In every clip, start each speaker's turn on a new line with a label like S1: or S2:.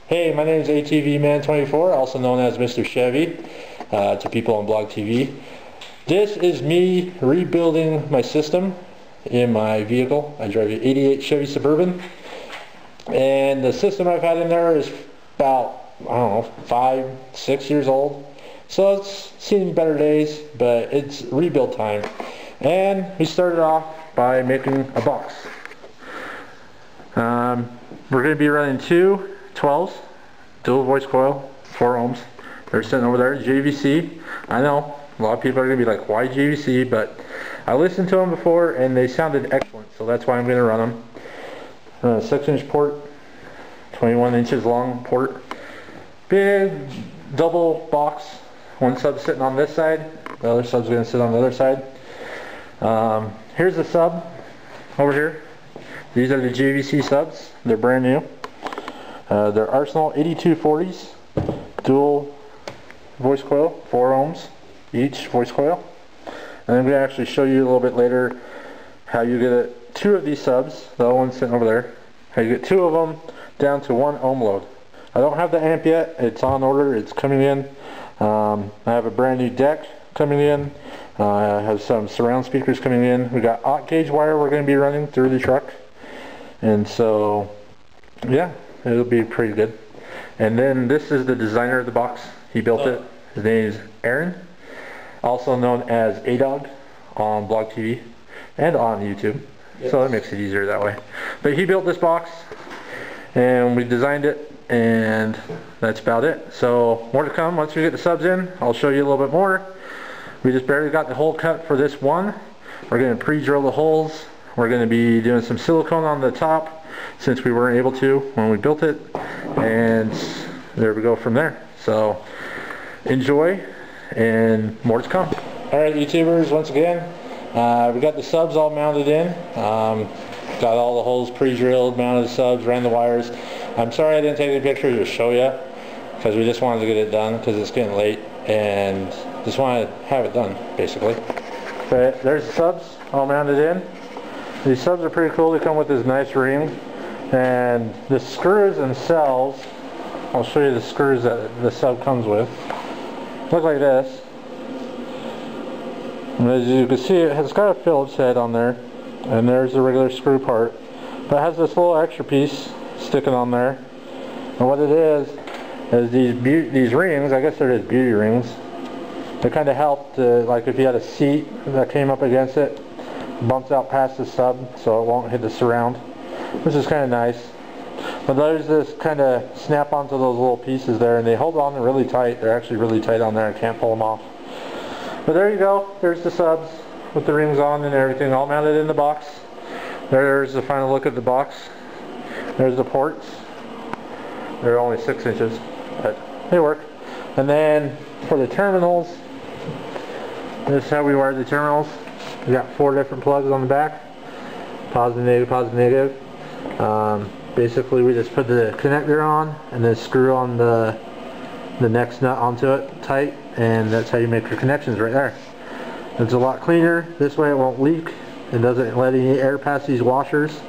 S1: Hey, my name is ATVman24, also known as Mr. Chevy to people on Blog TV. This is me rebuilding my system in my vehicle. I drive an 88 Chevy Suburban, and the system I've had in there is about, I don't know, 5-6 years old. So it's seen better days, but it's rebuild time. And we started off by making a box. We're going to be running two 12's, dual voice coil, 4 ohms. They're sitting over there, JVC. I know, a lot of people are going to be like, why JVC? But I listened to them before and they sounded excellent, so that's why I'm going to run them. 6-inch port, 21 inches long port. Big double box. One sub sitting on this side, the other sub's going to sit on the other side. Here's the sub over here. These are the JVC subs. They're brand new. They're Arsenal 8240s, dual voice coil, 4 ohms each voice coil. And I'm going to actually show you a little bit later how you get two of these subs, the other one's sitting over there, how you get two of them down to 1 ohm load. I don't have the amp yet, it's on order, it's coming in. I have a brand new deck coming in. I have some surround speakers coming in. We got aught gauge wire we're going to be running through the truck. And so, yeah, it'll be pretty good. And then this is the designer of the box. He built it. His name is Aaron, also known as A-Dog on Blog TV and on YouTube. Yes. So it makes it easier that way. But he built this box and we designed it, and that's about it. So more to come once we get the subs in. I'll show you a little bit more. We just barely got the hole cut for this one. We're going to pre-drill the holes. We're going to be doing some silicone on the top since we weren't able to when we built it, and there we go from there. So enjoy, and more to come. Alright YouTubers, once again, we got the subs all mounted in. Got all the holes pre-drilled, mounted the subs, ran the wires. I'm sorry I didn't take any pictures to show you, because we just wanted to get it done because it's getting late and just wanted to have it done basically. But there's the subs all mounted in. These subs are pretty cool. They come with this nice ring, and the screws themselves, I'll show you the screws that the sub comes with. Look like this. And as you can see, it's got a Phillips head on there, and there's the regular screw part, but it has this little extra piece sticking on there. And what it is these rings, I guess they're just beauty rings. They kind of help to, like if you had a seat that came up against it, bumps out past the sub so it won't hit the surround, which is kind of nice. But there's this kind of snap onto those little pieces there, and they hold on really tight. They're actually really tight on there. I can't pull them off. But there you go. There's the subs with the rings on and everything, all mounted in the box. There's the final look at the box. There's the ports. They're only 6 inches, but they work. And then for the terminals, this is how we wired the terminals. We got 4 different plugs on the back, positive, negative, positive, negative. Basically we just put the connector on and then screw on the next nut onto it tight, and that's how you make your connections right there. It's a lot cleaner. This way it won't leak. It doesn't let any air pass these washers,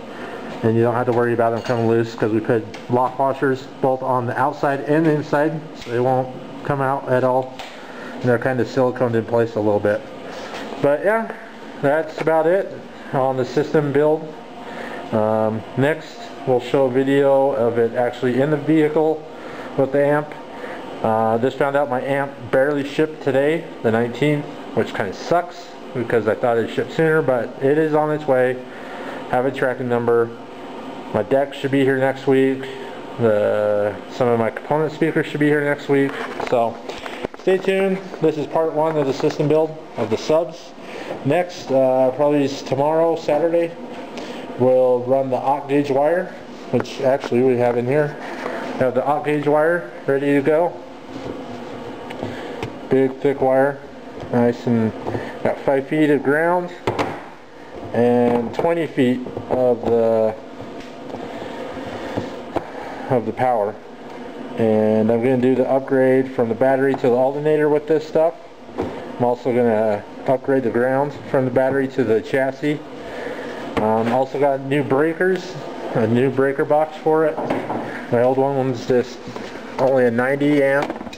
S1: and you don't have to worry about them coming loose because we put lock washers both on the outside and the inside, so they won't come out at all. And they're kind of siliconed in place a little bit. But yeah, that's about it on the system build. Next we'll show a video of it actually in the vehicle with the amp. Just found out my amp barely shipped today, the 19th, which kind of sucks because I thought it'd ship sooner, but it is on its way. Have a tracking number. My deck should be here next week. Some of my component speakers should be here next week. So stay tuned. This is part 1 of the system build of the subs. Next, probably tomorrow, Saturday, we'll run the aught gauge wire, which actually we have in here. We have the aught gauge wire ready to go. Big thick wire, nice, and got 5 feet of ground and 20 feet of the power. And I'm going to do the upgrade from the battery to the alternator with this stuff. I'm also going to upgrade the ground from the battery to the chassis. Also got new breakers a new breaker box for it. My old one was just only a 90 amp,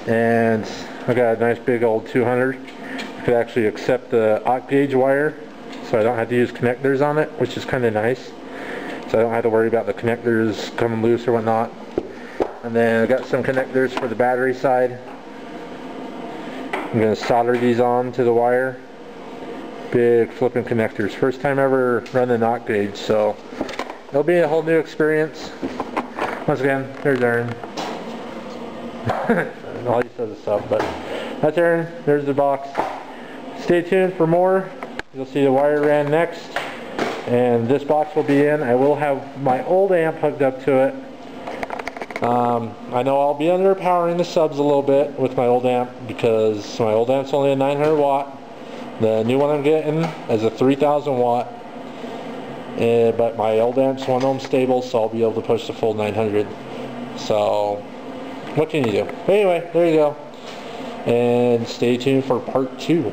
S1: and I got a nice big old 200. I could actually accept the oct gauge wire, so I don't have to use connectors on it, which is kind of nice. So I don't have to worry about the connectors coming loose or whatnot. And then I got some connectors for the battery side. I'm going to solder these on to the wire. Big flipping connectors. First time ever running an oct gauge, so it'll be a whole new experience. Once again, there's Aaron. All he says is stuff, but that's Aaron. There's the box. Stay tuned for more. You'll see the wire ran next, and this box will be in. I will have my old amp hooked up to it. I know I'll be underpowering the subs a little bit with my old amp because my old amp's only a 900 watt. The new one I'm getting is a 3000 watt. But my old amp's 1 ohm stable, so I'll be able to push the full 900. So, what can you do? But anyway, there you go. And stay tuned for part 2.